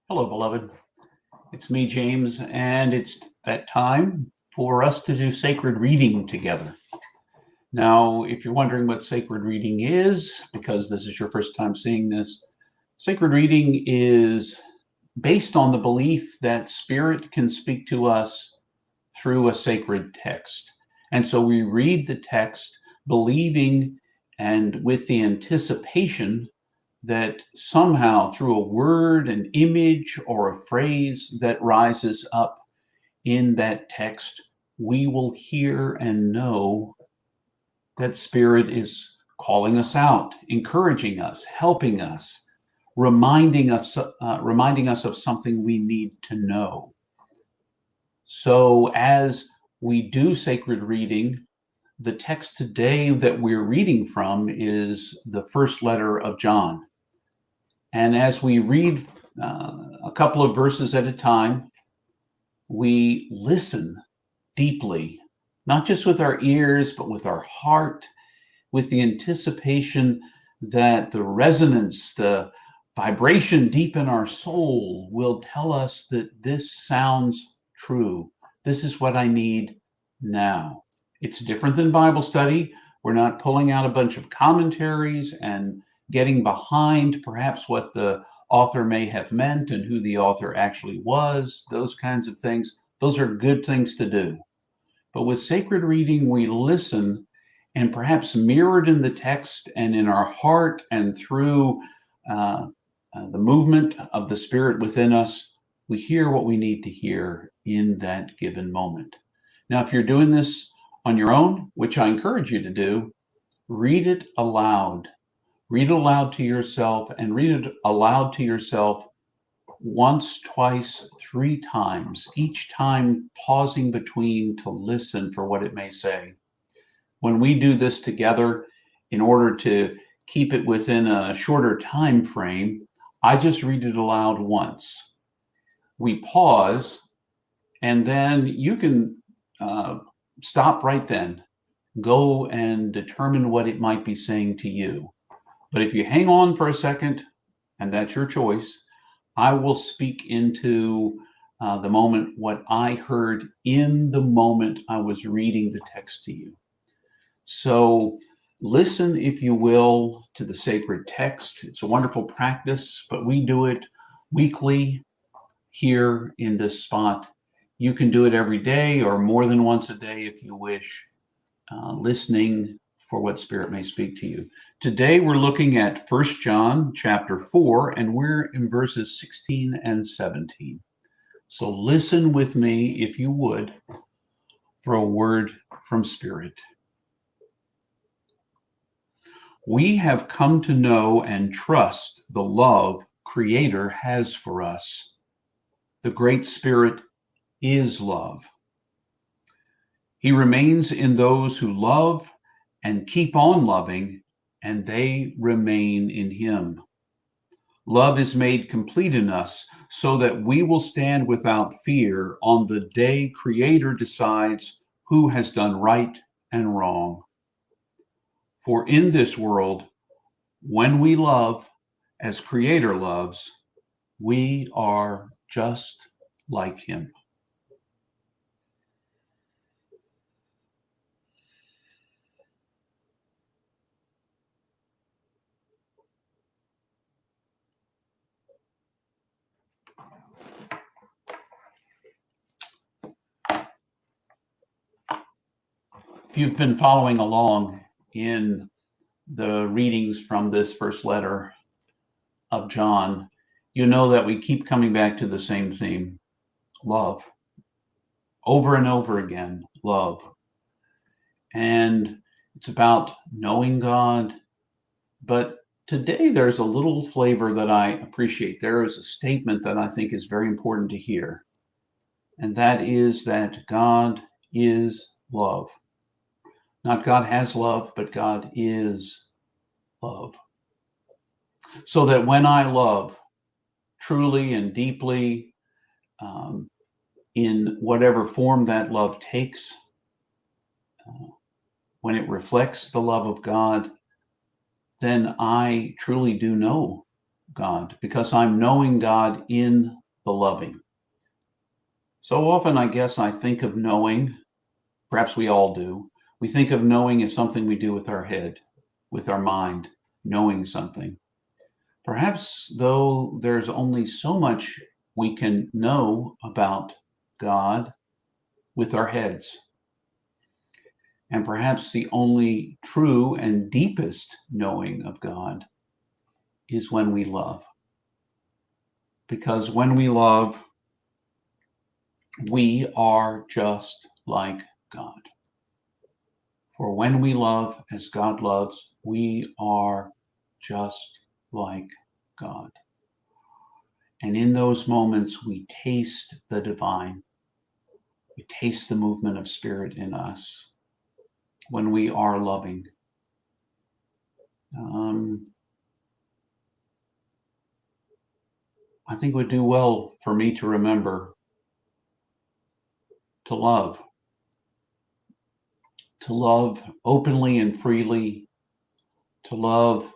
Hello, beloved. It's me, James, and it's that time for us to do sacred reading together. Now, if you're wondering what sacred reading is, because this is your first time seeing this, sacred reading is based on the belief that Spirit can speak to us through a sacred text. And so we read the text believing and with the anticipation that somehow through a word, an image, or a phrase that rises up in that text, we will hear and know that Spirit is calling us out, encouraging us, helping us, reminding us of something we need to know. So as we do sacred reading, the text today that we're reading from is the first letter of John. And as we read a couple of verses at a time, we listen deeply, not just with our ears, but with our heart, with the anticipation that the resonance, the vibration deep in our soul will tell us that this sounds true. This is what I need now. It's different than Bible study. We're not pulling out a bunch of commentaries and getting behind perhaps what the author may have meant and who the author actually was, those kinds of things. Those are good things to do. But with sacred reading, we listen, and perhaps mirrored in the text and in our heart and through the movement of the Spirit within us, we hear what we need to hear in that given moment. Now, if you're doing this on your own, which I encourage you to do, read it aloud. Read it aloud to yourself, and read it aloud to yourself once, twice, three times, each time pausing between to listen for what it may say. When we do this together, in order to keep it within a shorter time frame, I just read it aloud once. We pause, and then you can stop right then. Go and determine what it might be saying to you. But if you hang on for a second, and that's your choice, I will speak into the moment what I heard in the moment I was reading the text to you. So listen, if you will, to the sacred text. It's a wonderful practice, but we do it weekly here in this spot. You can do it every day or more than once a day if you wish, listening for what Spirit may speak to you. Today we're looking at 1 John chapter 4, and we're in verses 16 and 17. So listen with me, if you would, for a word from Spirit. We have come to know and trust the love Creator has for us. The great Spirit is love. He remains in those who love and keep on loving, and they remain in him. Love is made complete in us so that we will stand without fear on the day Creator decides who has done right and wrong. For in this world, when we love as Creator loves, we are just like him. If you've been following along in the readings from this first letter of John, you know that we keep coming back to the same theme: love. Over and over again, love. And it's about knowing God. But today there's a little flavor that I appreciate. There is a statement that I think is very important to hear, and that is that God is love. Not God has love, but God is love. So that when I love truly and deeply, in whatever form that love takes, when it reflects the love of God, then I truly do know God, because I'm knowing God in the loving. So often, I guess, I think of knowing, perhaps we all do, we think of knowing as something we do with our head, with our mind, knowing something. Perhaps, though, there's only so much we can know about God with our heads. And perhaps the only true and deepest knowing of God is when we love. Because when we love, we are just like God. For when we love as God loves, we are just like God. And in those moments, we taste the divine. We taste the movement of spirit in us when we are loving. I think it would do well for me to remember to love openly and freely, to love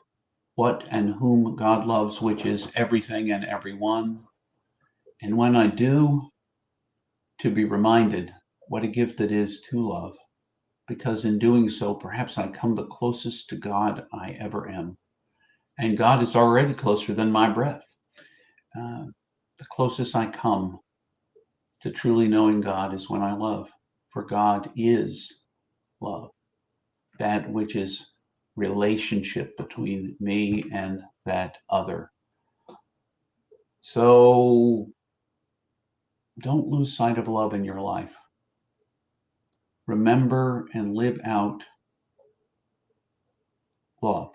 what and whom God loves, which is everything and everyone. And when I do, to be reminded what a gift it is to love, because in doing so, perhaps I come the closest to God I ever am. And God is already closer than my breath. The closest I come to truly knowing God is when I love, for God is love, that which is relationship between me and that other. So don't lose sight of love in your life. Remember and live out love.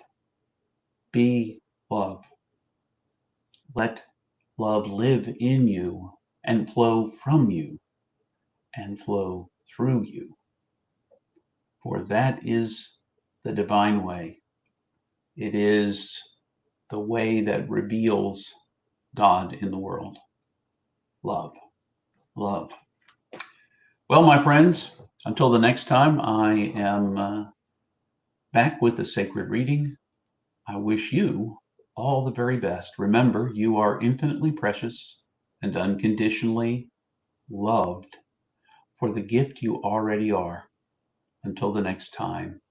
Be love. Let love live in you and flow from you and flow through you. For that is the divine way. It is the way that reveals God in the world. Love. Love. Well, my friends, until the next time I am back with the sacred reading, I wish you all the very best. Remember, you are infinitely precious and unconditionally loved for the gift you already are. Until the next time.